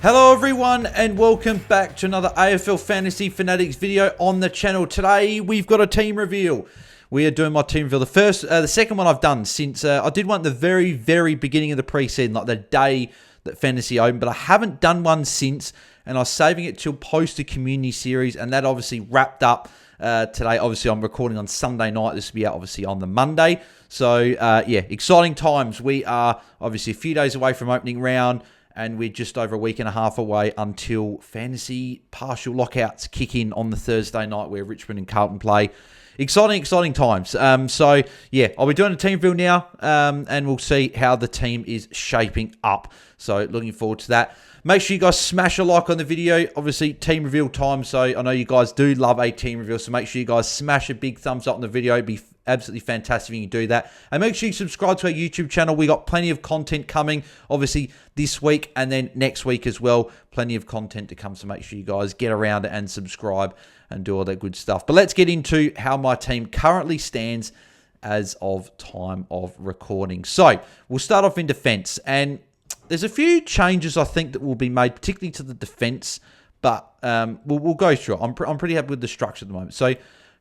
Hello everyone and welcome back to another AFL Fantasy Fanatics video on the channel. Today we've got a team reveal. We are doing my team reveal. The second one I've done since I did one at the very beginning of the preseason, like the day that Fantasy opened, but I haven't done one since, and I was saving it till post the community series, and that obviously wrapped up today. Obviously I'm recording on Sunday night. This will be out obviously on the Monday. So yeah, exciting times. We are obviously a few days away from opening round, and we're just over a week and a half away until fantasy partial lockouts kick in on the Thursday night where Richmond and Carlton play. Exciting times. So, yeah, I'll be doing a team reveal now, and we'll see how the team is shaping up. So, looking forward to that. Make sure you guys smash a like on the video. Obviously, team reveal time, so I know you guys do love a team reveal, so make sure you guys smash a big thumbs up on the video. It'd be absolutely fantastic if you can do that. And make sure you subscribe to our YouTube channel. We got plenty of content coming, obviously, this week and then next week as well. Plenty of content to come, so make sure you guys get around it and subscribe and do all that good stuff. But let's get into how my team currently stands as of time of recording. So, we'll start off in defence, and there's a few changes I think that will be made, particularly to the defence, but we'll go through it. I'm pretty happy with the structure at the moment. So,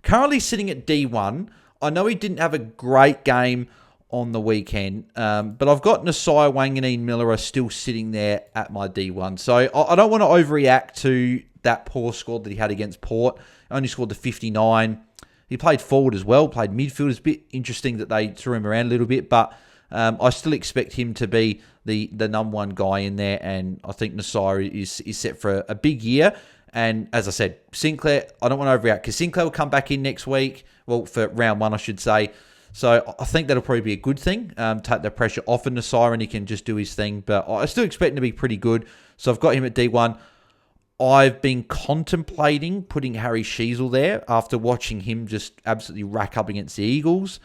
currently sitting at D1, I know he didn't have a great game on the weekend, but I've got Nasiah, Wanganeen, Miller are still sitting there at my D1. So I don't want to overreact to that poor score that he had against Port. Only scored the 59. He played forward as well, played midfield. It's a bit interesting that they threw him around a little bit, but I still expect him to be the number one guy in there, and I think Nasiah is set for a big year. And as I said, Sinclair, I don't want to overreact because Sinclair will come back in next week. Well, for round one, I should say. So I think that'll probably be a good thing. Take the pressure off of Nasiah and he can just do his thing. But I still expect him to be pretty good. So I've got him at D1. I've been contemplating putting Harry Sheezel there after watching him just absolutely rack up against the Eagles.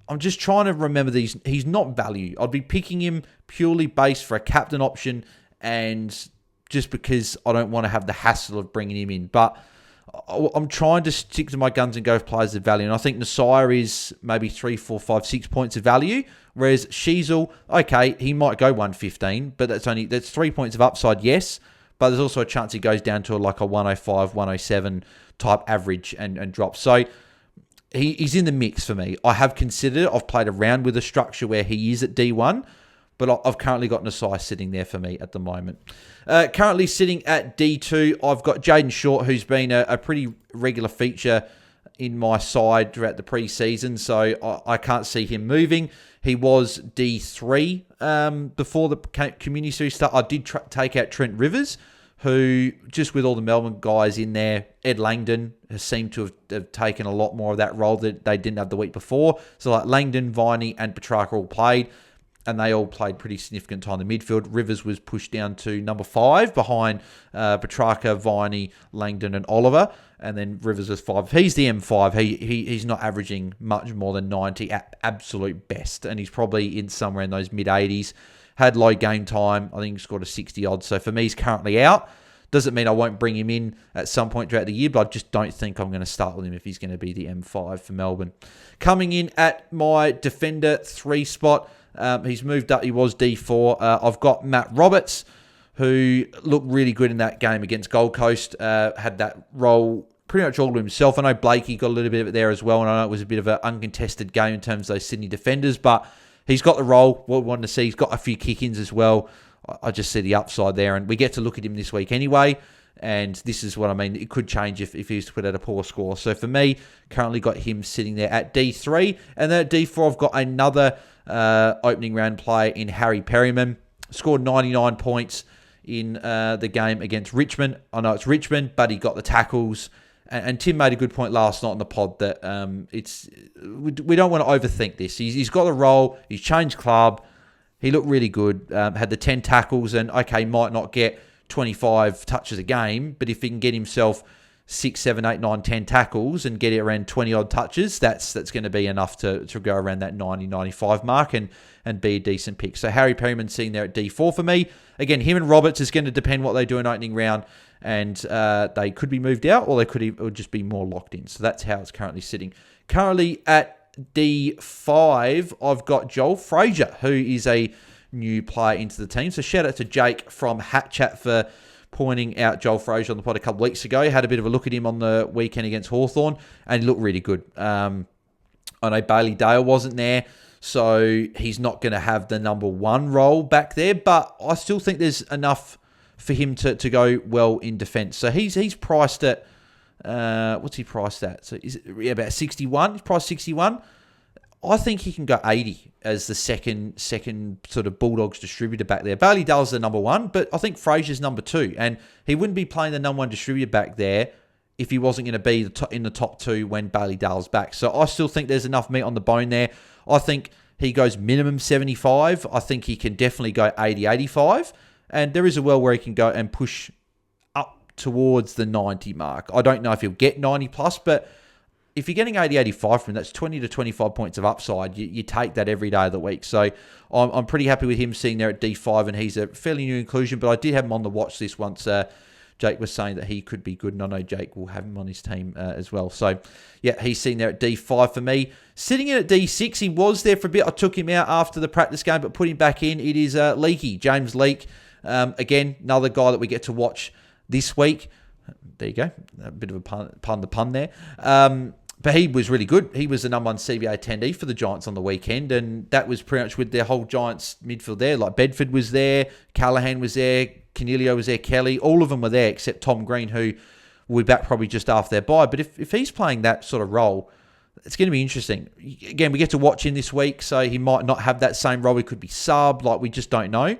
I'm just trying to remember these. He's not value. I'd be picking him purely based for a captain option and just because I don't want to have the hassle of bringing him in. But I'm trying to stick to my guns and go for players of value. And I think Nasiah is maybe 3, 4, 5, 6 points of value. Whereas Sheezel, okay, he might go 115, but that's 3 points of upside, yes. But there's also a chance he goes down to like a 105, 107 type average and drops. So he's in the mix for me. I have considered it. I've played around with a structure where he is at D1. But I've currently got Nasiah sitting there for me at the moment. Currently sitting at D2, I've got Jaiden Short, who's been a pretty regular feature in my side throughout the preseason, so I can't see him moving. He was D3 before the community series start. I did take out Trent Rivers, who, just with all the Melbourne guys in there, Ed Langdon has seemed to have taken a lot more of that role that they didn't have the week before. So like Langdon, Viney, and Petrarca all played. And they all played pretty significant time in the midfield. Rivers was pushed down to number 5 behind Petrarca, Viney, Langdon and Oliver. And then Rivers was 5. If he's the M5, he's not averaging much more than 90 at absolute best. And he's probably in somewhere in those mid-80s. Had low game time. I think he scored a 60 odd. So for me, he's currently out. Doesn't mean I won't bring him in at some point throughout the year, but I just don't think I'm going to start with him if he's going to be the M5 for Melbourne. Coming in at my defender 3 spot, he's moved up. He was D4. I've got Matt Roberts, who looked really good in that game against Gold Coast. Had that role pretty much all to himself. I know Blakey got a little bit of it there as well, and I know it was a bit of an uncontested game in terms of those Sydney defenders, but he's got the role. What we wanted to see, he's got a few kick-ins as well. I just see the upside there, and we get to look at him this week anyway. And this is what I mean. It could change if he was to put out a poor score. So for me, currently got him sitting there at D3. And then at D4, I've got another opening round player in Harry Perryman. Scored 99 points in the game against Richmond. I know it's Richmond, but he got the tackles. And Tim made a good point last night on the pod that we don't want to overthink this. He's got the role. He's changed club. He looked really good. Had the 10 tackles. And, okay, might not get 25 touches a game, but if he can get himself 6, 7, 8, 9, 10 tackles and get it around 20 odd touches, that's going to be enough to go around that 90, 95 mark and be a decent pick. So Harry Perryman sitting there at D4 for me. Again, him and Roberts is going to depend what they do in opening round, and they could be moved out or they could just be more locked in. So that's how it's currently sitting. Currently at D5, I've got Joel Frazier, who is a new player into the team. So shout out to Jake from Hat Chat for pointing out Joel Frazier on the pod a couple of weeks ago. Had a bit of a look at him on the weekend against Hawthorn, and he looked really good. I know Bailey Dale wasn't there, so he's not going to have the number one role back there, but I still think there's enough for him to go well in defence. So he's priced at, what's he priced at? So is it about 61? He's priced 61. I think he can go 80 as the second sort of Bulldogs distributor back there. Bailey Dale's the number one, but I think Frazier's number two, and he wouldn't be playing the number one distributor back there if he wasn't going to be in the top two when Bailey Dale's back. So I still think there's enough meat on the bone there. I think he goes minimum 75. I think he can definitely go 80, 85. And there is a well where he can go and push up towards the 90 mark. I don't know if he'll get 90 plus, but if you're getting 80, 85 from him, that's 20 to 25 points of upside. You take that every day of the week. So I'm pretty happy with him sitting there at D5, and he's a fairly new inclusion, but I did have him on the watch list once Jake was saying that he could be good, and I know Jake will have him on his team as well. So, yeah, he's sitting there at D5 for me. Sitting in at D6, he was there for a bit. I took him out after the practice game, but put him back in. It is Leakey, James Leake. Again, another guy that we get to watch this week. There you go. A bit of a pun there. But he was really good. He was the number one CBA attendee for the Giants on the weekend, and that was pretty much with their whole Giants midfield there. Like Bedford was there, Callahan was there, Canelio was there, Kelly. All of them were there except Tom Green, who will be back probably just after their bye. But if he's playing that sort of role, it's going to be interesting. Again, we get to watch him this week, so he might not have that same role. He could be sub, like we just don't know.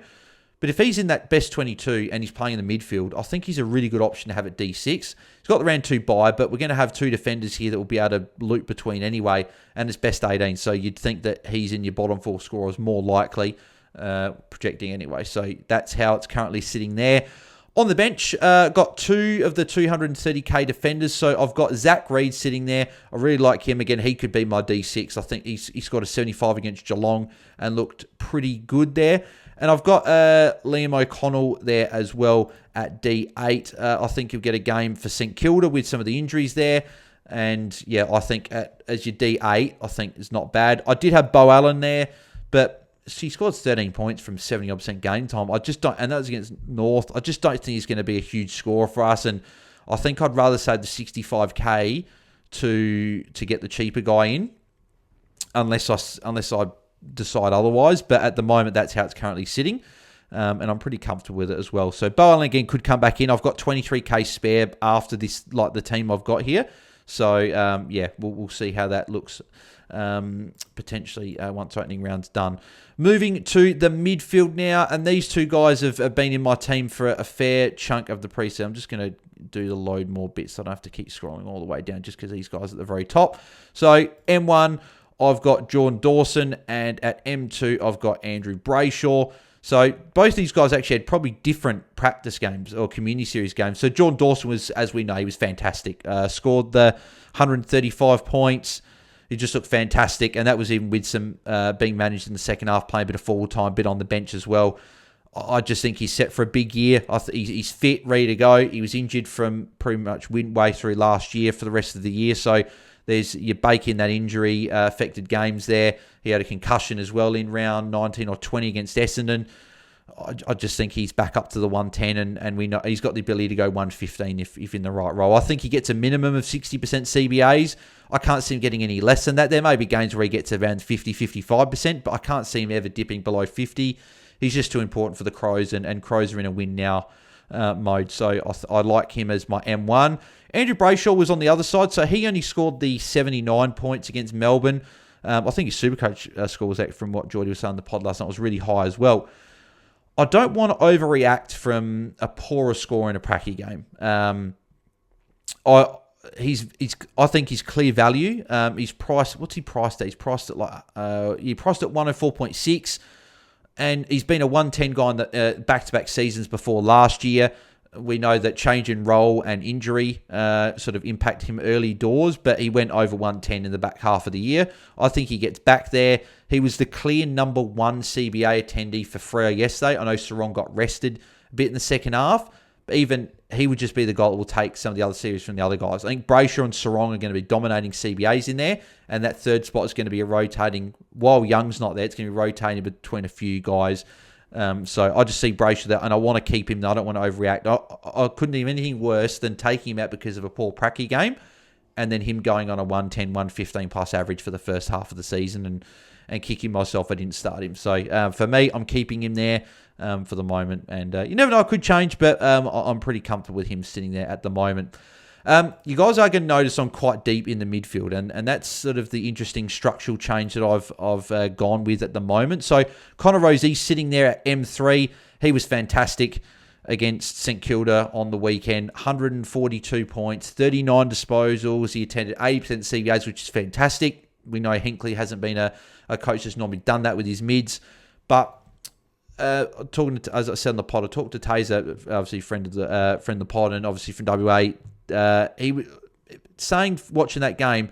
But if he's in that best 22 and he's playing in the midfield, I think he's a really good option to have at D6. He's got the round 2 bye, but we're going to have two defenders here that will be able to loop between anyway, and it's best 18. So you'd think that he's in your bottom 4 scorers more likely, projecting anyway. So that's how it's currently sitting there. On the bench, got two of the 230k defenders. So I've got Zach Reed sitting there. I really like him. Again, he could be my D6. I think he's got a 75 against Geelong and looked pretty good there. And I've got Liam O'Connell there as well at D8. I think he'll get a game for St Kilda with some of the injuries there. And yeah, I think as your D8, I think it's not bad. I did have Bo Allen there, but he scored 13 points from 70% game time. I just don't, and that was against North. I just don't think he's going to be a huge scorer for us. And I think I'd rather save the 65k to get the cheaper guy in, unless I decide otherwise, but at the moment that's how it's currently sitting, and I'm pretty comfortable with it as well. So Bowen again could come back in. I've got 23k spare after this, like the team I've got here. So yeah, we'll see how that looks potentially once opening round's done. Moving to the midfield now, and these two guys have been in my team for a fair chunk of the preseason. I'm just going to do the load more bits so I don't have to keep scrolling all the way down just because these guys are at the very top. So M1, I've got Jordan Dawson, and at M2, I've got Andrew Brayshaw. So both these guys actually had probably different practice games or community series games. So Jordan Dawson was, as we know, he was fantastic. Scored the 135 points. He just looked fantastic, and that was even with some being managed in the second half, playing a bit of forward time, bit on the bench as well. I just think he's set for a big year. He's fit, ready to go. He was injured from pretty much midway through last year for the rest of the year, so you bake in that injury affected games there. He had a concussion as well in round 19 or 20 against Essendon. I just think he's back up to the 110, and we know he's got the ability to go 115 if in the right role. I think he gets a minimum of 60% CBAs. I can't see him getting any less than that. There may be games where he gets around 50, 55%, but I can't see him ever dipping below 50. He's just too important for the Crows, and Crows are in a win now mode. So I like him as my M1. Andrew Brayshaw was on the other side, so he only scored the 79 points against Melbourne. I think his Supercoach score was, from what Geordie was saying on the pod last night, was really high as well. I don't want to overreact from a poorer score in a pracky game. I think he's clear value. He's priced. What's he priced at? He's priced at he priced at 104.6, and he's been a 110 guy in the back-to-back seasons before last year. We know that change in role and injury sort of impact him early doors, but he went over 110 in the back half of the year. I think he gets back there. He was the clear number one CBA attendee for Freo yesterday. I know Sarong got rested a bit in the second half, but even he would just be the guy that will take some of the other series from the other guys. I think Brayshaw and Sarong are going to be dominating CBAs in there, and that third spot is going to be a rotating. While Young's not there, it's going to be rotating between a few guys So I just see Brayshaw there, and I want to keep him. I don't want to overreact. I couldn't think of anything worse than taking him out because of a poor Pracky game, and then him going on a 110, 115 plus average for the first half of the season and kicking myself I didn't start him. So for me, I'm keeping him there for the moment. And you never know, it could change, but I'm pretty comfortable with him sitting there at the moment. You guys are going to notice I'm quite deep in the midfield, and that's sort of the interesting structural change that I've gone with at the moment. So Connor Rozee sitting there at M3. He was fantastic against St Kilda on the weekend. 142 points, 39 disposals. He attended 80% CBAs, which is fantastic. We know Hinkley hasn't been a coach that's normally done that with his mids. But talking to, as I said on the pod, I talked to Taser, obviously friend of the pod, and obviously from WA. He was saying, watching that game,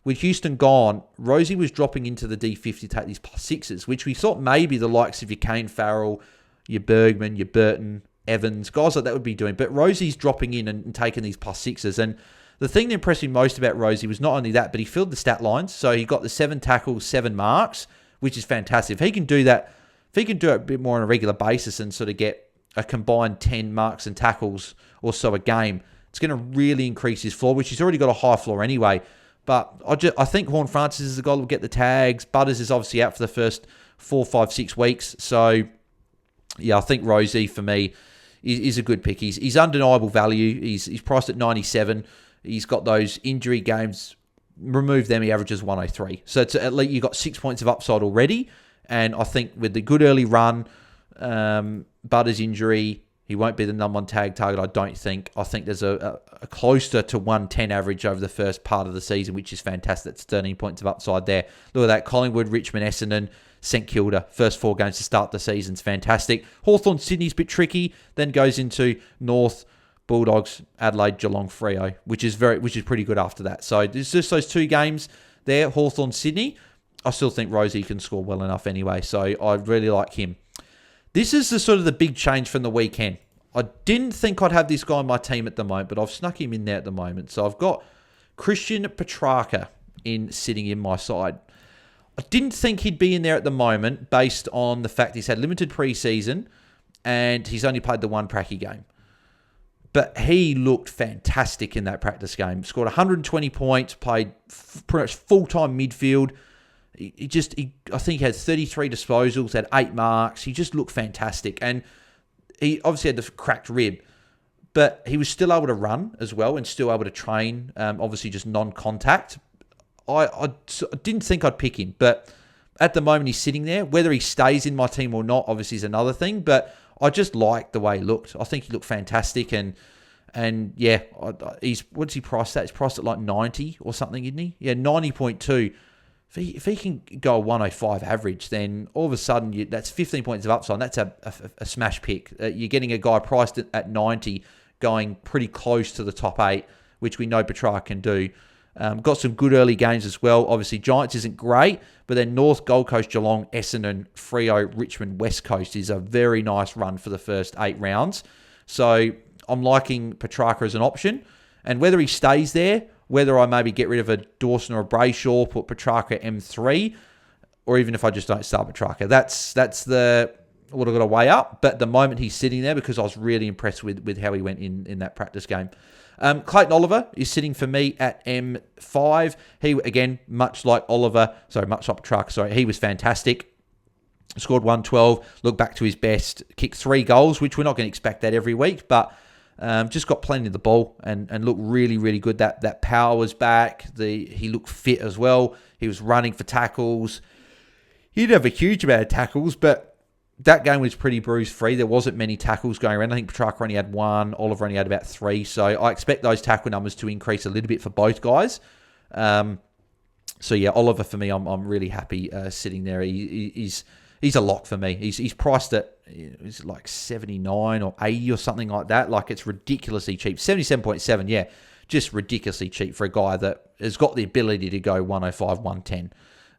with Houston gone, Rozee was dropping into the D50 to take these +6s, which we thought maybe the likes of your Kane Farrell, your Bergman, your Burton, Evans, guys like that would be doing. But Rosee's dropping in and taking these +6s. And the thing that impressed me most about Rozee was not only that, but he filled the stat lines. So he got the 7 tackles, 7 marks, which is fantastic. If he can do that, if he can do it a bit more on a regular basis and sort of get a combined 10 marks and tackles or so a game, it's going to really increase his floor, which he's already got a high floor anyway. But I think Horn Francis is the guy that will get the tags. Butters is obviously out for the first 4, 5, 6 weeks. So, yeah, I think Rozee, for me, is a good pick. He's undeniable value. He's priced at 97. He's got those injury games. Remove them, he averages 103. So it's at least you've got 6 points of upside already. And I think with the good early run, Butters' injury, he won't be the number 1 tag target, I don't think. I think there's a closer to 110 average over the first part of the season, which is fantastic. That's 13 points of upside there. Look at that. Collingwood, Richmond, Essendon, St Kilda. First 4 games to start the season's fantastic. Hawthorn, Sydney's a bit tricky. Then goes into North, Bulldogs, Adelaide, Geelong, Freo, which is pretty good after that. So there's just those 2 games there, Hawthorn, Sydney. I still think Rozee can score well enough anyway, so I really like him. This is the sort of the big change from the weekend. I didn't think I'd have this guy on my team at the moment, but I've snuck him in there at the moment. So I've got Christian Petrarca sitting in my side. I didn't think he'd be in there at the moment based on the fact he's had limited preseason and he's only played the 1 Pracky game. But he looked fantastic in that practice game. Scored 120 points, played pretty much full-time midfield. I think he had 33 disposals, had 8 marks. He just looked fantastic. And he obviously had the cracked rib, but he was still able to run as well and still able to train, obviously just non-contact. I didn't think I'd pick him, but at the moment he's sitting there. Whether he stays in my team or not, obviously, is another thing, but I just liked the way he looked. I think he looked fantastic, and yeah, what's he priced at? He's priced at like 90 or something, isn't he? Yeah, 90.2. If he can go a 105 average, then all of a sudden that's 15 points of upside. That's a smash pick. You're getting a guy priced at 90 going pretty close to the top 8, which we know Petrarca can do. Got some good early games as well. Obviously, Giants isn't great, but then North, Gold Coast, Geelong, Essendon, Freo, Richmond, West Coast is a very nice run for the first 8 rounds. So I'm liking Petrarca as an option. And whether he stays there, whether I maybe get rid of a Dawson or a Brayshaw, put Petrarca M3, or even if I just don't start Petrarca, that's what I've got to weigh up. But at the moment he's sitting there because I was really impressed with how he went in that practice game. Clayton Oliver is sitting for me at M5. He, again, much like Petrarca, he was fantastic. Scored 112, looked back to his best, kicked 3 goals, which we're not going to expect that every week, but just got plenty of the ball and looked really, really good. That power was back. He looked fit as well. He was running for tackles. He didn't have a huge amount of tackles, but that game was pretty bruise-free. There wasn't many tackles going around. I think Petrarca only had 1. Oliver only had about 3. So I expect those tackle numbers to increase a little bit for both guys. So yeah, Oliver for me, I'm really happy sitting there. He's a lock for me. He's priced at like 79 or 80 or something like that. Like, it's ridiculously cheap. 77.7, yeah, just ridiculously cheap for a guy that has got the ability to go 105, 110.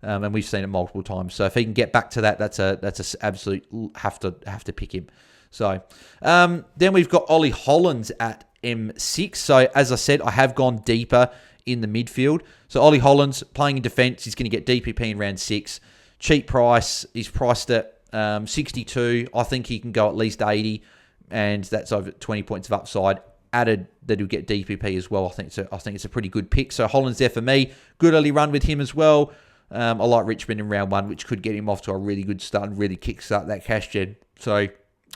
And we've seen it multiple times. So if he can get back to that, that's a absolute have to pick him. So then we've got Ollie Hollands at M6. So as I said, I have gone deeper in the midfield. So Ollie Hollands playing in defence, he's going to get DPP in round 6. Cheap price. He's priced at 62. I think he can go at least 80, and that's over 20 points of upside. Added that he'll get DPP as well. I think it's a pretty good pick. So Holland's there for me. Good early run with him as well. I like Richmond in round 1, which could get him off to a really good start and really kickstart that cash gen. So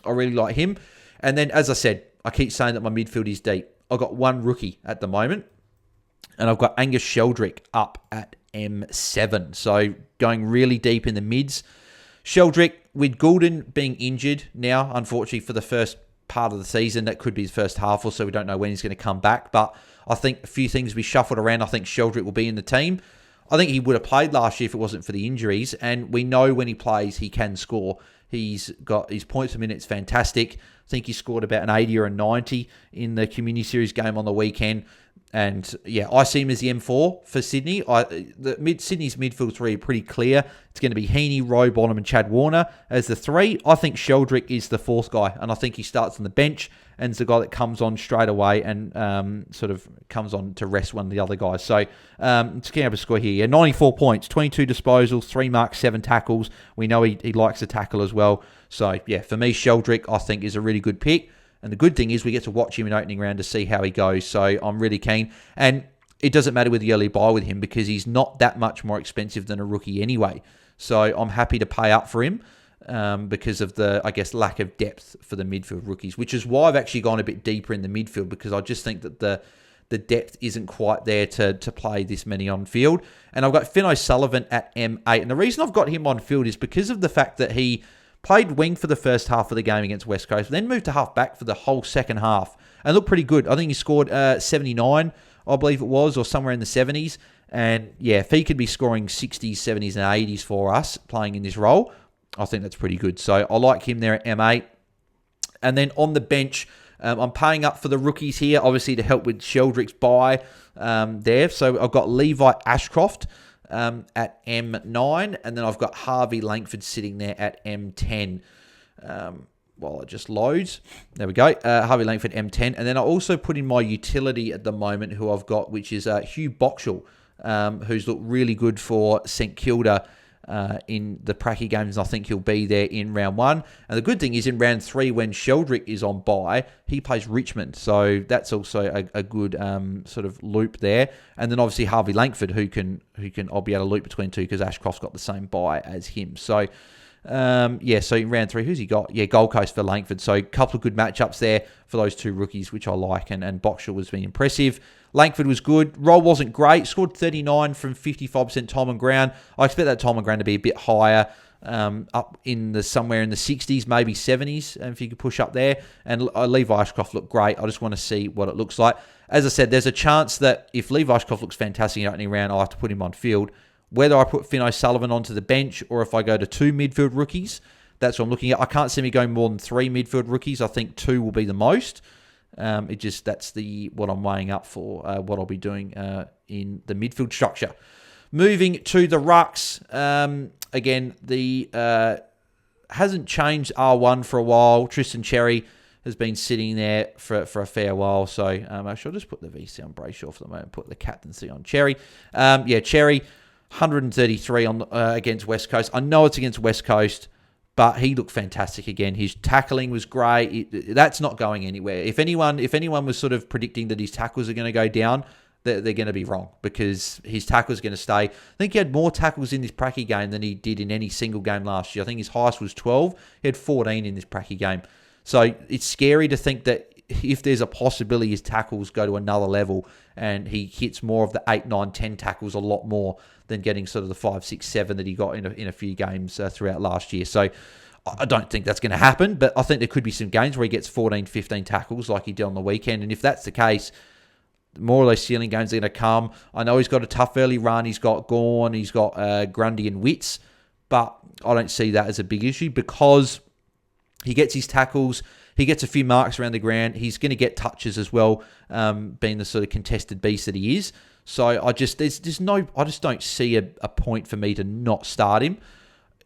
I really like him. And then, as I said, I keep saying that my midfield is deep. I've got one rookie at the moment, and I've got Angus Sheldrick up at M7. So going really deep in the mids. Sheldrick, with Goulden being injured now, unfortunately, for the first part of the season, that could be his first half or so. We don't know when he's going to come back, but I think a few things we shuffled around. I think Sheldrick will be in the team. I think he would have played last year if it wasn't for the injuries, and we know when he plays, he can score. He's got his points per minute's fantastic. I think he scored about an 80 or a 90 in the Community Series game on the weekend. And yeah, I see him as the M4 for Sydney. Sydney's midfield 3 are pretty clear. It's going to be Heaney, Rowbottom and Chad Warner as the 3. I think Sheldrick is the 4th guy, and I think he starts on the bench and is the guy that comes on straight away and sort of comes on to rest one of the other guys. So let's get up a score here. Yeah, 94 points, 22 disposals, 3 marks, 7 tackles. We know he likes to tackle as well. So yeah, for me, Sheldrick I think is a really good pick. And the good thing is we get to watch him in opening round to see how he goes. So I'm really keen. And it doesn't matter with the early buy with him because he's not that much more expensive than a rookie anyway. So I'm happy to pay up for him because of the, I guess, lack of depth for the midfield rookies, which is why I've actually gone a bit deeper in the midfield because I just think that the depth isn't quite there to play this many on field. And I've got Finn O'Sullivan at M8. And the reason I've got him on field is because of the fact that he played wing for the first half of the game against West Coast, then moved to half back for the whole second half and looked pretty good. I think he scored 79, I believe it was, or somewhere in the 70s. And yeah, if he could be scoring 60s, 70s and 80s for us playing in this role, I think that's pretty good. So I like him there at M8. And then on the bench, I'm paying up for the rookies here, obviously to help with Sheldrick's buy there. So I've got Levi Ashcroft at M9, and then I've got Harvey Langford sitting there at M10. While it just loads. There we go. Harvey Langford, M10. And then I also put in my utility at the moment, who I've got, which is Hugh Boxall, who's looked really good for St Kilda in the Pracky games. I think he'll be there in round 1. And the good thing is in round 3, when Sheldrick is on bye, he plays Richmond. So that's also a good sort of loop there. And then obviously Harvey Langford, who can I'll be able to loop between two because Ashcroft's got the same bye as him. So so in round 3, who's he got? Yeah, Gold Coast for Langford. So a couple of good matchups there for those two rookies, which I like. And Boxall was being impressive. Langford was good. Roll wasn't great. Scored 39 from 55% time on ground. I expect that time on ground to be a bit higher, up in somewhere in the 60s, maybe 70s, if you could push up there. And Levi Ashcroft looked great. I just want to see what it looks like. As I said, there's a chance that if Levi Ashcroft looks fantastic in opening round, I'll have to put him on field. Whether I put Finn O'Sullivan onto the bench or if I go to 2 midfield rookies, that's what I'm looking at. I can't see me going more than 3 midfield rookies. I think 2 will be the most. That's what I'm weighing up for what I'll be doing in the midfield structure. Moving to the rucks, again, the hasn't changed R1 for a while. Tristan Cherry has been sitting there for a fair while. So actually, I'll just put the VC on Brayshaw for the moment. Put the captaincy on Cherry. Cherry. 133 on against West Coast. I know it's against West Coast, but he looked fantastic again. His tackling was great. That's not going anywhere. If anyone was sort of predicting that his tackles are going to go down, they're going to be wrong because his tackles are going to stay. I think he had more tackles in this Pracky game than he did in any single game last year. I think his highest was 12. He had 14 in this Pracky game. So it's scary to think that if there's a possibility his tackles go to another level and he hits more of the 8, 9, 10 tackles a lot more than getting sort of the 5, 6, 7 that he got in a few games throughout last year. So I don't think that's going to happen, but I think there could be some games where he gets 14, 15 tackles like he did on the weekend. And if that's the case, more of those ceiling games are going to come. I know he's got a tough early run. He's got Gawn, he's got Grundy and Witts, but I don't see that as a big issue because he gets his tackles. He gets a few marks around the ground. He's going to get touches as well, being the sort of contested beast that he is. So I just don't see a point for me to not start him.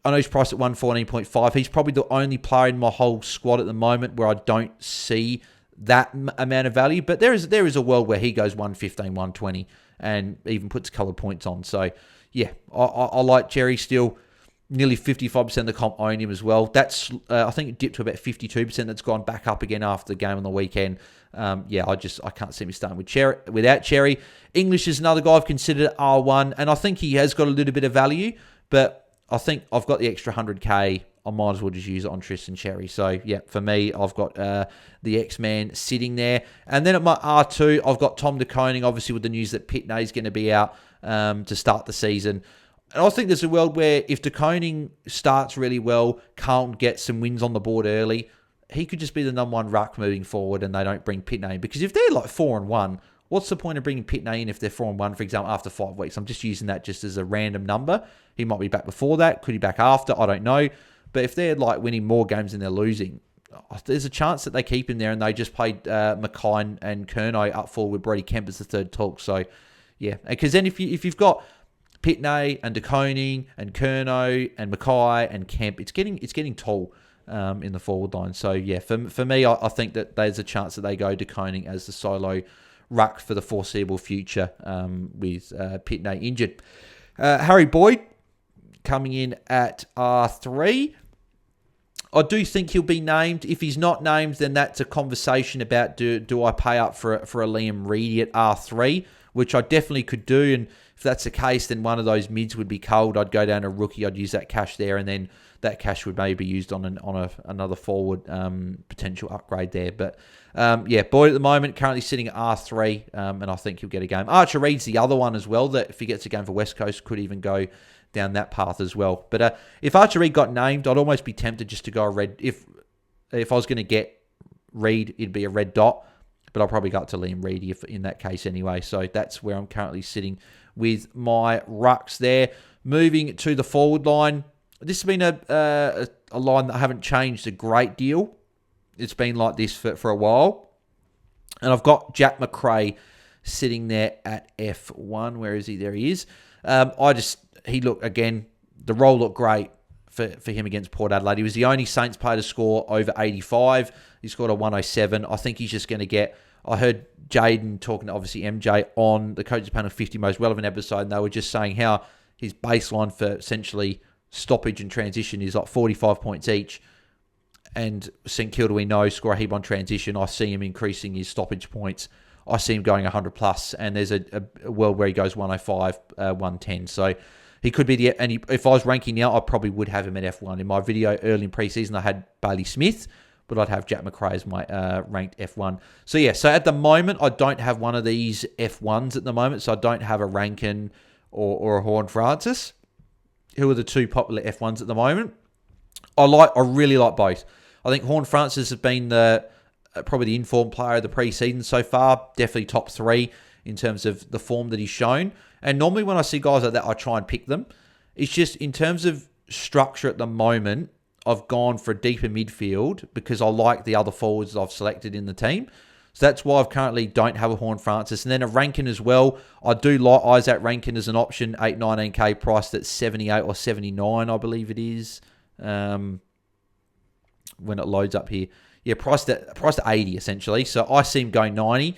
I know he's priced at 114.5. He's probably the only player in my whole squad at the moment where I don't see that amount of value. But there is a world where he goes 115, 120 and even puts coloured points on. So yeah, I like Jerry still. Nearly 55% of the comp own him as well. That's I think it dipped to about 52%. That's gone back up again after the game on the weekend. I can't see me starting without Cherry. English is another guy I've considered at R1, and I think he has got a little bit of value, but I think I've got the extra 100k. I might as well just use it on Tristan Cherry. So, yeah, for me, I've got the X-Man sitting there. And then at my R2, I've got Tom de Koning, obviously with the news that Pitney is going to be out to start the season. And I think there's a world where if de Koning starts really well, Carlton gets some wins on the board early, he could just be the number one ruck moving forward and they don't bring Pitney in. Because if they're like 4-1, what's the point of bringing Pitney in if they're 4-1, for example, after 5 weeks? I'm just using that just as a random number. He might be back before that. Could he be back after? I don't know. But if they're like winning more games than they're losing, there's a chance that they keep him there and they just played Mackay and Curnow up forward with Brady Kemp as the third talk. So, yeah. Because then if you've got Pitney and de Koning and Curnow and Mackay and Kemp, it's getting tall in the forward line. So, yeah, for me, I think that there's a chance that they go de Koning as the solo ruck for the foreseeable future with Pitney injured. Harry Boyd coming in at R3. I do think he'll be named. If he's not named, then that's a conversation about do I pay up for a Liam Reedy at R3, which I definitely could do. And if that's the case, then one of those mids would be cold. I'd go down to rookie. I'd use that cash there, and then that cash would maybe be used on another forward potential upgrade there. But Boyd at the moment currently sitting at R3, and I think he'll get a game. Archer Reed's the other one as well that if he gets a game for West Coast could even go down that path as well. But if Archer Reed got named, I'd almost be tempted just to go a red. If I was going to get Reed, it'd be a red dot, but I'll probably go up to Liam Reedy if in that case anyway. So that's where I'm currently sitting with my rucks there. Moving to the forward line, this has been a line that I haven't changed a great deal. It's been like this for a while. And I've got Jack McRae sitting there at F1. Where is he? There he is. The role looked great for him against Port Adelaide. He was the only Saints player to score over 85. He scored a 107. I think he's just going to get... I heard Jaiden talking to obviously MJ on the Coaches Panel 50 Most Relevant episode, and they were just saying how his baseline for essentially stoppage and transition is like 45 points each. And St Kilda, we know, score a heap on transition. I see him increasing his stoppage points. I see him going 100 plus, and there's a world where he goes 105, 110. So he could be if I was ranking now, I probably would have him at F1. In my video early in preseason, I had Bailey Smith, but I'd have Jack McRae as my ranked F1. So yeah, so at the moment, I don't have one of these F1s at the moment. So I don't have a Rankin or a Horn Francis, who are the two popular F1s at the moment. I really like both. I think Horn Francis has been probably the informed player of the preseason so far. Definitely top 3 in terms of the form that he's shown. And normally when I see guys like that, I try and pick them. It's just in terms of structure at the moment, I've gone for a deeper midfield because I like the other forwards that I've selected in the team. So that's why I currently don't have a Horn Francis. And then a Rankin as well. I do like Isaac Rankin as an option, 19k priced at 78 or 79, I believe it is. When it loads up here. Yeah, priced at 80 essentially. So I see him going 90,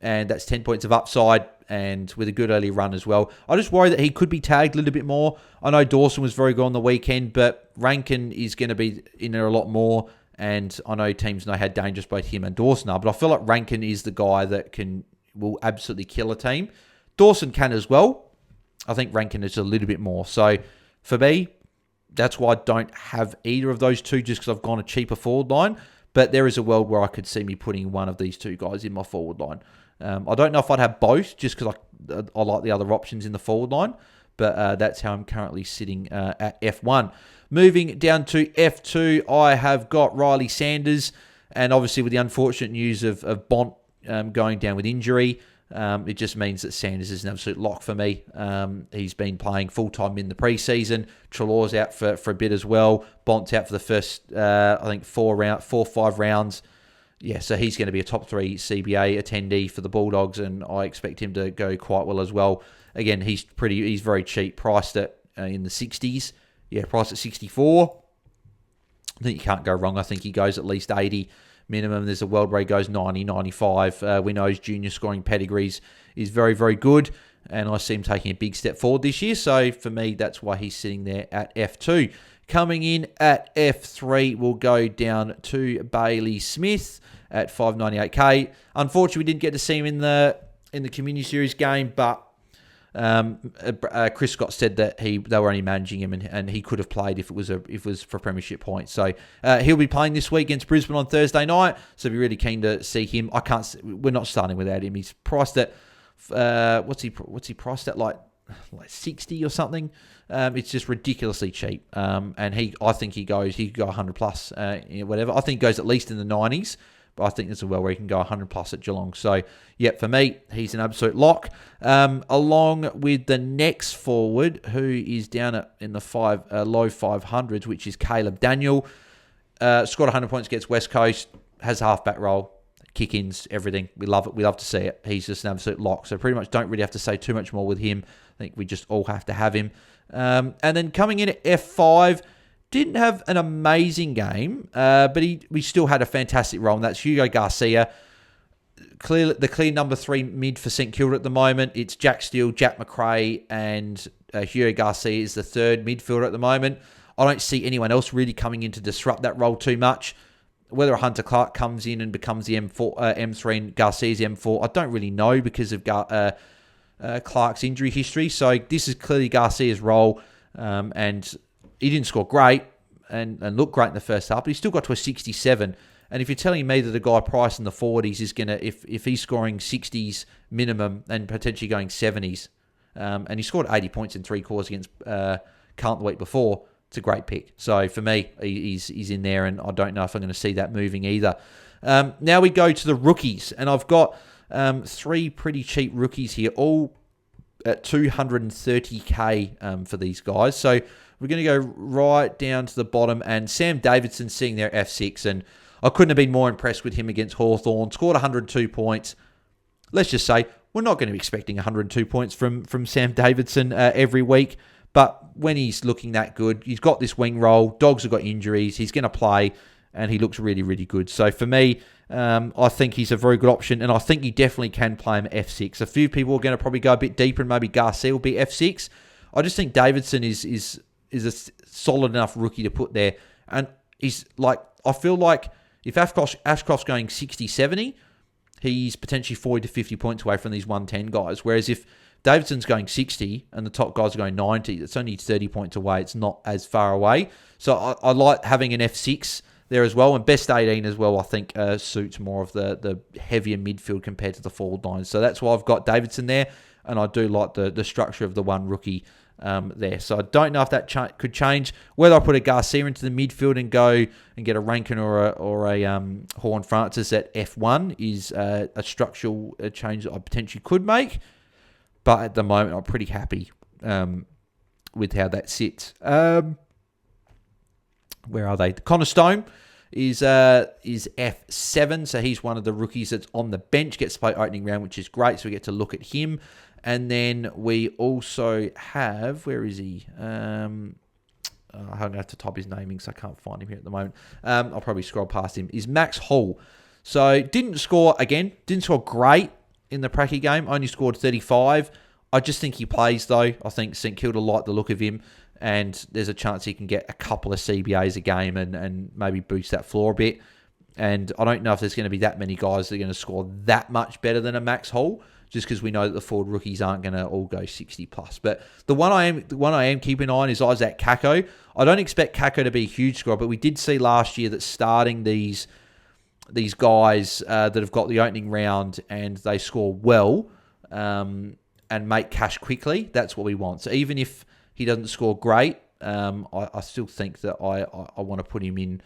and that's 10 points of upside and with a good early run as well. I just worry that he could be tagged a little bit more. I know Dawson was very good on the weekend, but Rankin is going to be in there a lot more, and I know teams know how dangerous both him and Dawson are, but I feel like Rankin is the guy that will absolutely kill a team. Dawson can as well. I think Rankin is a little bit more. So for me, that's why I don't have either of those two, just because I've gone a cheaper forward line. But there is a world where I could see me putting one of these two guys in my forward line. I don't know if I'd have both, just because I like the other options in the forward line. But that's how I'm currently sitting at F1. Moving down to F2, I have got Riley Sanders. And obviously with the unfortunate news of Bont going down with injury, it just means that Sanders is an absolute lock for me. He's been playing full-time in the preseason. Treloar's out for a bit as well. Bont's out for the first, I think, 4 or 5 rounds. Yeah, so he's going to be a top 3 CBA attendee for the Bulldogs, and I expect him to go quite well as well. Again, he's very cheap, priced at in the 60s. Yeah, priced at 64. I think you can't go wrong. I think he goes at least 80 minimum. There's a world where he goes 90, 95. We know his junior scoring pedigrees is very, very good. and I see him taking a big step forward this year. So for me, that's why he's sitting there at F2. Coming in at F3, we'll go down to Bailey Smith at 598k. Unfortunately, we didn't get to see him in the Community Series game, but Chris Scott said that they were only managing him, and he could have played if it was for premiership points. So he'll be playing this week against Brisbane on Thursday night. So I'll be really keen to see him. We're not starting without him. He's priced at what's he priced at, like 60 or something. It's just ridiculously cheap. And I think he could go 100 plus, whatever. I think he goes at least in the 90s. But I think there's a well where he can go 100 plus at Geelong. So, yeah, for me, he's an absolute lock. Along with the next forward, who is down in the low 500s, which is Caleb Daniel. Scored 100 points against West Coast. Has a halfback role. Kick-ins, everything. We love it. We love to see it. He's just an absolute lock. So pretty much don't really have to say too much more with him. I think we just all have to have him. And then coming in at F5... didn't have an amazing game, but we still had a fantastic role, and that's Hugo Garcia. The clear number 3 mid for St Kilda at the moment. It's Jack Steele, Jack McRae, and Hugo Garcia is the third midfielder at the moment. I don't see anyone else really coming in to disrupt that role too much. Whether Hunter Clark comes in and becomes the M3 and Garcia's M4, I don't really know because of Clark's injury history. So this is clearly Garcia's role, and he didn't score great and look great in the first half, but he still got to a 67. And if you're telling me that a guy priced in the 40s is going to, if he's scoring 60s minimum and potentially going 70s, and he scored 80 points in 3 quarters against Carlton the week before, it's a great pick. So for me, he's in there, and I don't know if I'm going to see that moving either. Now we go to the rookies, and I've got 3 pretty cheap rookies here, all at 230k for these guys. So we're going to go right down to the bottom, and Sam Davidson sitting there F6, and I couldn't have been more impressed with him against Hawthorn. Scored 102 points. Let's just say we're not going to be expecting 102 points from Sam Davidson every week, but when he's looking that good, he's got this wing role. Dogs have got injuries. He's going to play, and he looks really, really good. So for me, I think he's a very good option, and I think you definitely can play him at F6. A few people are going to probably go a bit deeper, and maybe Garcia will be F6. I just think Davidson is a solid enough rookie to put there. And he's like, I feel like if Ashcroft's going 60, 70, he's potentially 40 to 50 points away from these 110 guys. Whereas if Davidson's going 60 and the top guys are going 90, it's only 30 points away. It's not as far away. So I like having an F6 there as well. And best 18 as well, I think, suits more of the heavier midfield compared to the forward line. So that's why I've got Davidson there. And I do like the structure of the one rookie there. So I don't know if that could change. Whether I put a Garcia into the midfield and go and get a Rankin or a Horn Francis at F1 is a structural change that I potentially could make. But at the moment, I'm pretty happy with how that sits. Where are they? Connor Stone is F7, so he's one of the rookies that's on the bench, gets to play opening round, which is great, so we get to look at him. And then we also have, where is he? I'm going to have to type his name in because I can't find him here at the moment. I'll probably scroll past him. Is Max Hall. So didn't score great in the Pracky game, only scored 35. I just think he plays though. I think St Kilda like the look of him, and there's a chance he can get a couple of CBAs a game and maybe boost that floor a bit. And I don't know if there's going to be that many guys that are going to score that much better than a Max Hall, just because we know that the forward rookies aren't going to all go 60 plus. But the one I am keeping an eye on is Isaac Kako. I don't expect Kako to be a huge scorer, but we did see last year that starting these guys that have got the opening round and they score well and make cash quickly, that's what we want. So even if he doesn't score great, I still think that I want to put him in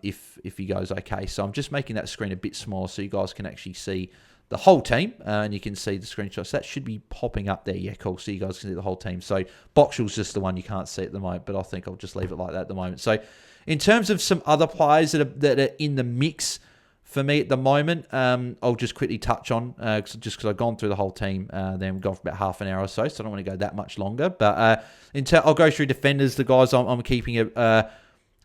if he goes okay. So I'm just making that screen a bit smaller so you guys can actually see the whole team, and you can see the screenshots. That should be popping up there. Yeah, cool. So you guys can see the whole team. So Boxall's just the one you can't see at the moment, but I think I'll just leave it like that at the moment. So in terms of some other players that are in the mix for me at the moment, I'll just quickly touch on, just because I've gone through the whole team, then we've gone for about half an hour or so, so I don't want to go that much longer. But I'll go through defenders, the guys I'm keeping a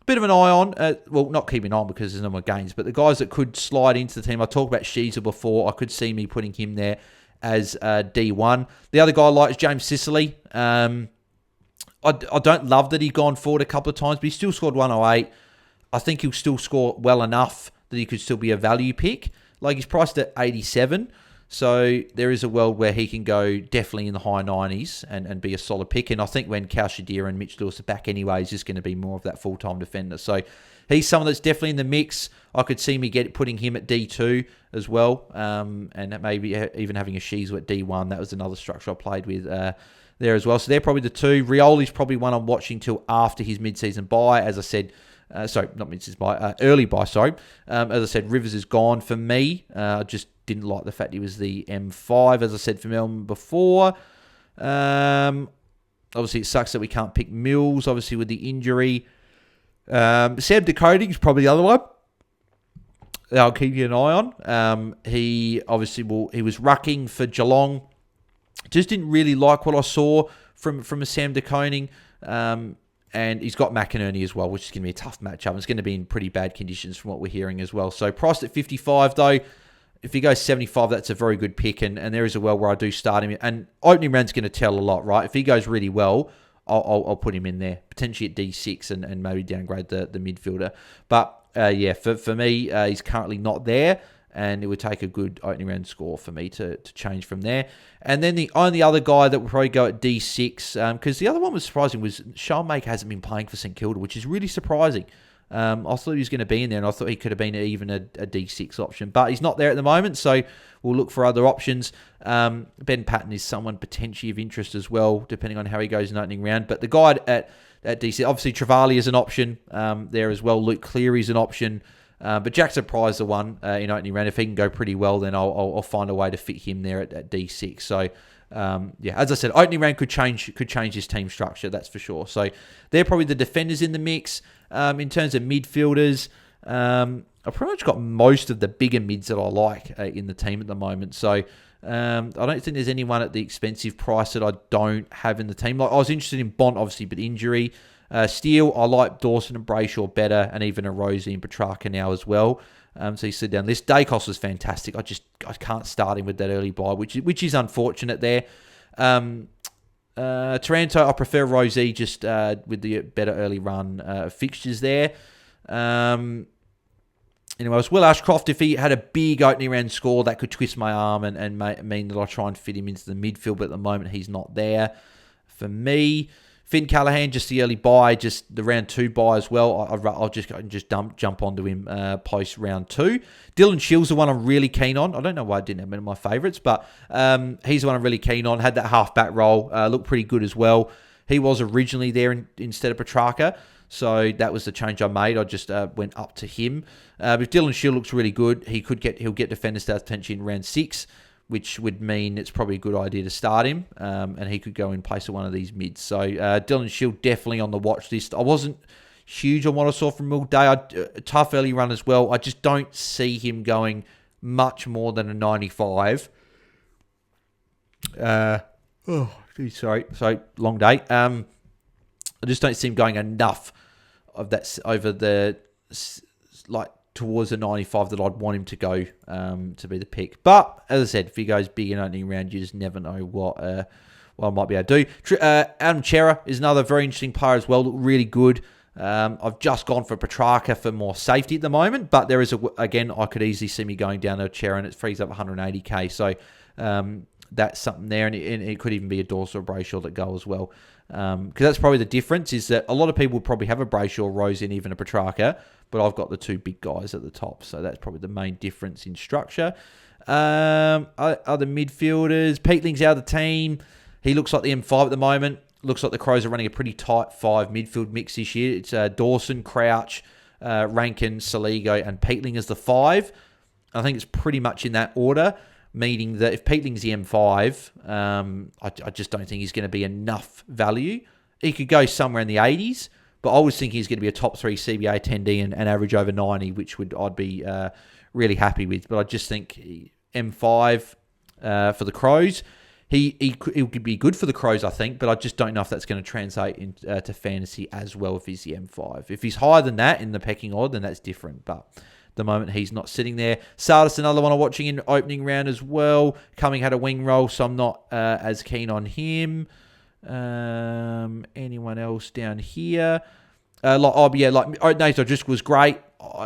bit of an eye on. Well, not keeping on because there's no more games, but the guys that could slide into the team. I talked about Sheezer before. I could see me putting him there as D1. The other guy I like is James Sicily. I don't love that he's gone forward a couple of times, but he still scored 108. I think he'll still score well enough that he could still be a value pick. Like, he's priced at 87, so there is a world where he can go definitely in the high 90s and be a solid pick. And I think when Cal Shadir and Mitch Lewis are back anyway, he's just going to be more of that full-time defender. So he's someone that's definitely in the mix. I could see me putting him at D2 as well, and maybe even having a Shizu at D1. That was another structure I played with there as well. So they're probably the two. Rioli's probably one I'm watching till after his mid-season bye. As I said, sorry, not mid-season bye, early bye, sorry. As I said, Rivers is gone for me. I just didn't like the fact he was the M5, as I said for Melbourne before. Obviously, it sucks that we can't pick Mills, obviously, with the injury. Sam Decoding is probably the other one I'll keep you an eye on. He obviously he was rucking for Geelong. Just didn't really like what I saw from a Sam Decoding. And he's got McInerney as well, which is going to be a tough matchup. It's going to be in pretty bad conditions from what we're hearing as well. So priced at 55, though. If he goes 75, that's a very good pick. And there is a well where I do start him. And opening round's going to tell a lot, right? If he goes really well, I'll put him in there, potentially at D6 and maybe downgrade the midfielder. But yeah, for me, he's currently not there, and it would take a good opening round score for me to change from there. And then the only other guy that would probably go at D6, because the other one was surprising, was Sean Maker hasn't been playing for St Kilda, which is really surprising. I thought he was going to be in there, and I thought he could have been even a D6 option. But he's not there at the moment, so we'll look for other options. Ben Patton is someone potentially of interest as well, depending on how he goes in opening round. But the guy at D6, obviously Trevally is an option there as well. Luke Cleary is an option. But Jackson Price the one in opening round. If he can go pretty well, then I'll find a way to fit him there at D6. So yeah, as I said, opening round could change his team structure, that's for sure. So they're probably the defenders in the mix. In terms of midfielders, I've pretty much got most of the bigger mids that I like in the team at the moment. So I don't think there's anyone at the expensive price that I don't have in the team. Like, I was interested in Bont, obviously, but injury. Steele, I like Dawson and Brayshaw better, and even a Rosie and Petrarca now as well. So you sit down this. Dacos was fantastic. I can't start him with that early bye, which is unfortunate there. Taranto, I prefer Rosie just with the better early run fixtures there. Anyways, Will Ashcroft, if he had a big opening round score, that could twist my arm and mean that I try and fit him into the midfield, but at the moment he's not there for me. Finn Callahan, just the early buy, just the round 2 buy as well. I'll just go and just jump onto him post round 2. Dylan Shields the one I'm really keen on. I don't know why I didn't have him in my favourites, but he's the one I'm really keen on. Had that half-back role, looked pretty good as well. He was originally there instead of Petrarca, so that was the change I made. I just went up to him. If Dylan Shield looks really good, he'll get defender stats potentially in round 6, which would mean it's probably a good idea to start him, and he could go in place of one of these mids. So Dylan Shield definitely on the watch list. I wasn't huge on what I saw from Mill Day. A tough early run as well. I just don't see him going much more than a 95. Sorry, so long day. I just don't see him going enough of that over the towards the 95 that I'd want him to go to be the pick. But as I said, if he goes big in opening round, you just never know what I might be able to do. Adam Chera is another very interesting player as well. Look really good. I've just gone for Petrarca for more safety at the moment, but there is again, I could easily see me going down to Chera, and it frees up 180k. So that's something there, and it could even be a Dawson or Brayshaw that go as well. Because that's probably the difference, is that a lot of people would probably have a Brayshaw, Rose, and even a Petrarca, but I've got the 2 big guys at the top, so that's probably the main difference in structure. Other midfielders, Peatling's out of the team. He looks like the M5 at the moment. Looks like the Crows are running a pretty tight 5 midfield mix this year. It's Dawson, Crouch, Rankin, Saligo, and Peatling as the 5. I think it's pretty much in that order, meaning that if Peatling's the M5, I just don't think he's going to be enough value. He could go somewhere in the 80s, but I was thinking he's going to be a top 3 CBA attendee and average over 90, which I'd be really happy with. But I just think M5 for the Crows, he could be good for the Crows, I think, but I just don't know if that's going to translate into fantasy as well if he's the M5. If he's higher than that in the pecking order, then that's different. But the moment he's not sitting there. Sardis, another one I'm watching in opening round as well. Cumming had a wing roll, so I'm not as keen on him. Anyone else down here? Nate O'Driscoll was great.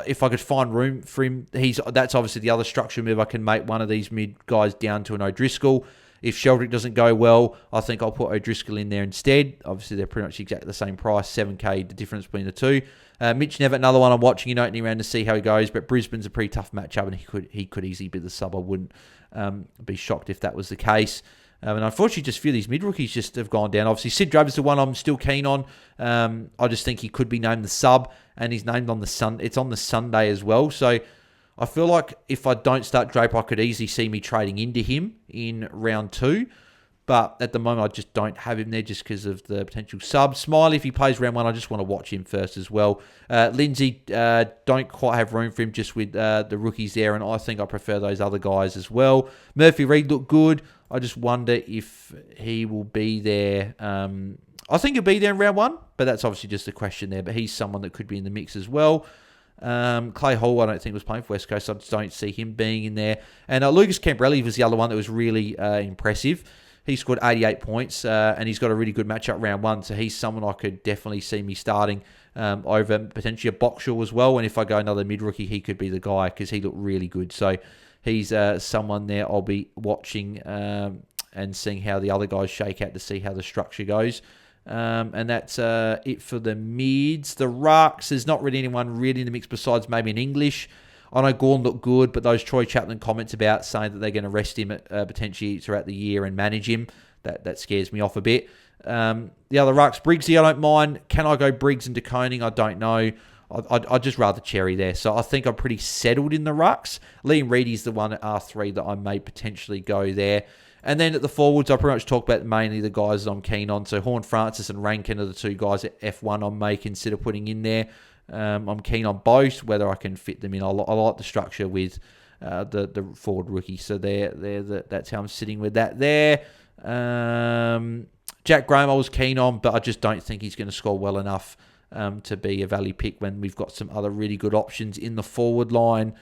If I could find room for him, that's obviously the other structure move. I can make one of these mid guys down to an O'Driscoll. If Sheldrick doesn't go well, I think I'll put O'Driscoll in there instead. Obviously, they're pretty much exactly the same price, 7k, the difference between the two. Mitch Nevitt, another one I'm watching in opening round to see how he goes, but Brisbane's a pretty tough matchup, and he could easily be the sub. I wouldn't be shocked if that was the case. And unfortunately, just a few of these mid-rookies just have gone down. Obviously, Sid Draper's the one I'm still keen on. I just think he could be named the sub, and he's named on the it's on the Sunday as well. So I feel like if I don't start Draper, I could easily see me trading into him in round 2. But at the moment, I just don't have him there just because of the potential sub. Smiley, if he plays round 1, I just want to watch him first as well. Lindsay, don't quite have room for him just with the rookies there, and I think I prefer those other guys as well. Murphy Reid looked good. I just wonder if he will be there. I think he'll be there in round 1, but that's obviously just a question there. But he's someone that could be in the mix as well. Clay Hall, I don't think was playing for West Coast, so I just don't see him being in there. And Lucas Cambrelli was the other one that was really impressive. He scored 88 points, and he's got a really good matchup round 1, so he's someone I could definitely see me starting over potentially a Boxall as well. And if I go another mid-rookie, he could be the guy because he looked really good. So he's someone there I'll be watching and seeing how the other guys shake out to see how the structure goes. And that's it for the mids. The rucks, there's not really anyone really in the mix besides maybe an English. I know Gorn looked good, but those Troy Chaplin comments about saying that they're going to rest him potentially throughout the year and manage him, that scares me off a bit. The other rucks, Briggsy, I don't mind. Can I go Briggs and DeConing? I don't know. I'd just rather Cherry there. So I think I'm pretty settled in the rucks. Liam Reedy's the one at R3 that I may potentially go there. And then at the forwards, I pretty much talk about mainly the guys that I'm keen on. So Horn Francis and Rankin are the two guys at F1 I may consider putting in there. I'm keen on both, whether I can fit them in. I like the structure with the forward rookie. So that's how I'm sitting with that there. Jack Graham I was keen on, but I just don't think he's going to score well enough to be a value pick when we've got some other really good options in the forward line.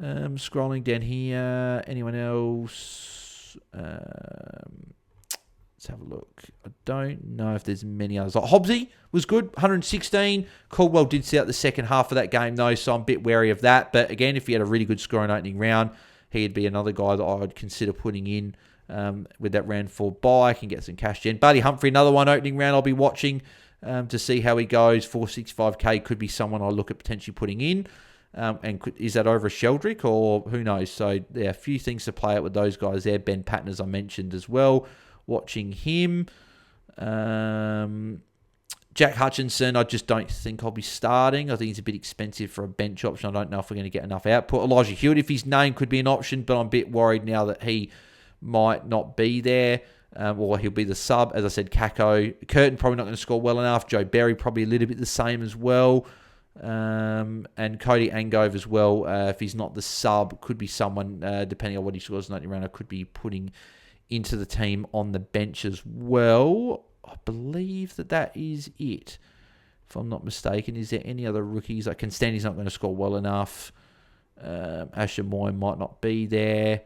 Scrolling down here. Anyone else? Let's have a look. I don't know if there's many others. Like Hobbsy was good, 116. Caldwell did see out the second half of that game, though, so I'm a bit wary of that. But again, if he had a really good score in opening round, he'd be another guy that I would consider putting in with that round 4 bye. Can get some cash gen. Buddy Humphrey, another one opening round I'll be watching to see how he goes. 465k could be someone I'll look at potentially putting in. Is that over a Sheldrick or who knows? So there are a few things to play out with those guys there. Ben Patton, as I mentioned as well. Watching him. Jack Hutchinson, I just don't think I'll be starting. I think he's a bit expensive for a bench option. I don't know if we're going to get enough output. Elijah Hewitt, if his name could be an option, but I'm a bit worried now that he might not be there. Or he'll be the sub. As I said, Kako. Curtin probably not going to score well enough. Joe Berry probably a little bit the same as well. And Cody Angove as well. If he's not the sub, could be someone, depending on what he scores in that round, I could be putting into the team on the bench as well. I believe that is it, if I'm not mistaken. Is there any other rookies? Like Constantine's not going to score well enough. Asher Moy might not be there.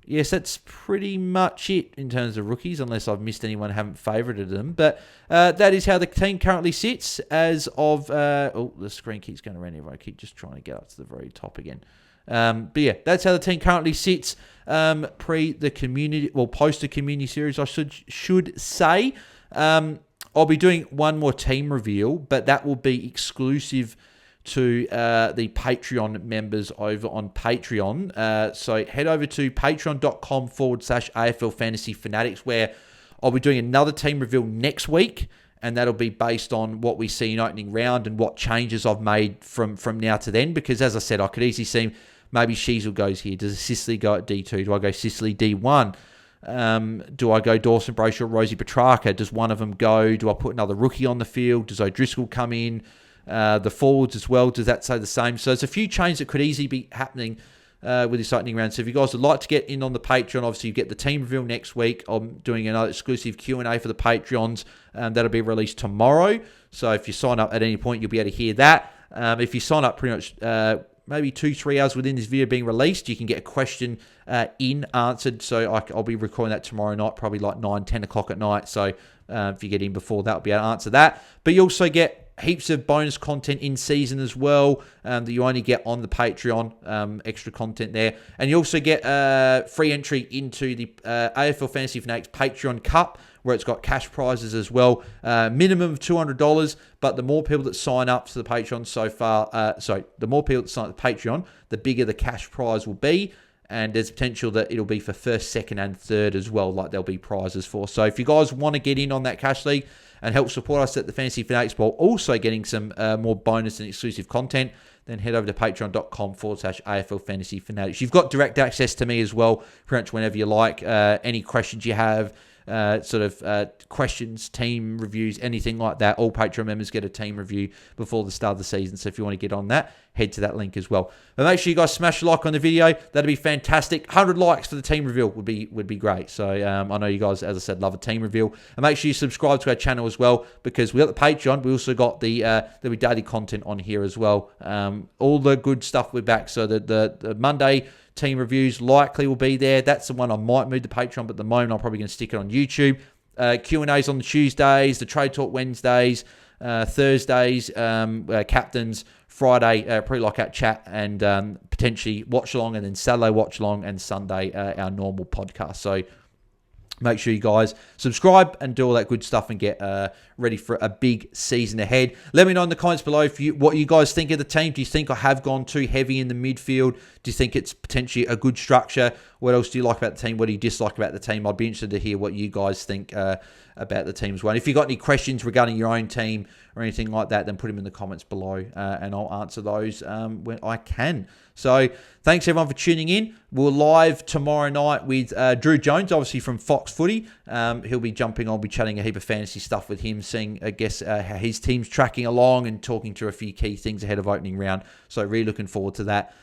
Yes, that's pretty much it in terms of rookies, unless I've missed anyone, haven't favorited them. But that is how the team currently sits as of... the screen keeps going around here. I keep just trying to get up to the very top again. But yeah, that's how the team currently sits post the community series, I should say. I'll be doing one more team reveal, but that will be exclusive to the Patreon members over on Patreon. So head over to patreon.com/AFL Fantasy Fanatics, where I'll be doing another team reveal next week. And that'll be based on what we see in opening round and what changes I've made from now to then. Because as I said, I could easily see maybe Sheasel goes here. Does Sicily go at D2? Do I go Sicily D1? Do I go Dawson Brayshaw, Rosie Petrarca? Does one of them go? Do I put another rookie on the field? Does O'Driscoll come in? The forwards as well, does that say the same? So there's a few changes that could easily be happening with this opening round. So if you guys would like to get in on the Patreon, obviously you get the team reveal next week. I'm doing another exclusive Q&A for the Patreons. That'll be released tomorrow. So if you sign up at any point, you'll be able to hear that. If you sign up pretty much maybe 2-3 hours within this video being released, you can get a question answered. So I'll be recording that tomorrow night, probably like 9-10 o'clock at night. So if you get in before that, I'll be able to answer that. But you also get heaps of bonus content in season as well that you only get on the Patreon, extra content there. And you also get free entry into the AFL Fantasy Fanatics Patreon Cup, where it's got cash prizes as well. Minimum of $200, but the more people that sign up to the Patreon so far, the more people that sign up to the Patreon, the bigger the cash prize will be. And there's potential that it'll be for first, second, and third as well, like there'll be prizes for. So if you guys want to get in on that cash league and help support us at the Fantasy Fanatics while also getting some more bonus and exclusive content, then head over to patreon.com/AFL Fantasy Fanatics. You've got direct access to me as well, pretty much whenever you like. Any questions you have, questions, team reviews, anything like that, all Patreon members get a team review before the start of the season. So if you want to get on that, head to that link as well. But make sure you guys smash a like on the video. That'd be fantastic. 100 likes for the team reveal would be great. So I know you guys, as I said, love a team reveal. And make sure you subscribe to our channel as well, because we got the Patreon. We also got there'll be daily content on here as well. All the good stuff we're back. So the Monday team reviews likely will be there. That's the one I might move to Patreon, but at the moment I'm probably going to stick it on YouTube. Q&As on the Tuesdays, the Trade Talk Wednesdays, Thursdays, Captains, Friday Pre-Lockout Chat, and potentially Watch Along, and then Saturday Watch Along, and Sunday our normal podcast. So make sure you guys subscribe and do all that good stuff and get ready for a big season ahead. Let me know in the comments below what you guys think of the team. Do you think I have gone too heavy in the midfield? Do you think it's potentially a good structure? What else do you like about the team? What do you dislike about the team? I'd be interested to hear what you guys think about the team as well. And if you've got any questions regarding your own team or anything like that, then put them in the comments below and I'll answer those when I can. So thanks everyone for tuning in. We're live tomorrow night with Drew Jones, obviously from Fox Footy. He'll be jumping on, be chatting a heap of fantasy stuff with him, seeing, I guess, how his team's tracking along and talking to a few key things ahead of opening round. So really looking forward to that.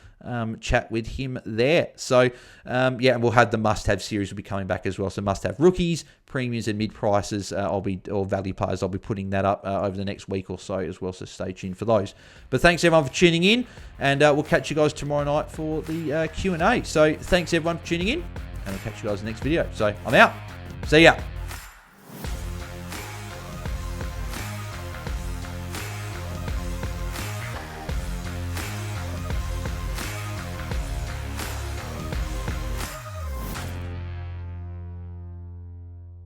Chat with him there. So and we'll have the must-have series will be coming back as well. So must-have rookies, premiums, and mid-prices. Or value players. I'll be putting that up over the next week or so as well. So stay tuned for those. But thanks everyone for tuning in, and we'll catch you guys tomorrow night for the Q&A. So thanks everyone for tuning in, and we'll catch you guys in the next video. So I'm out. See ya.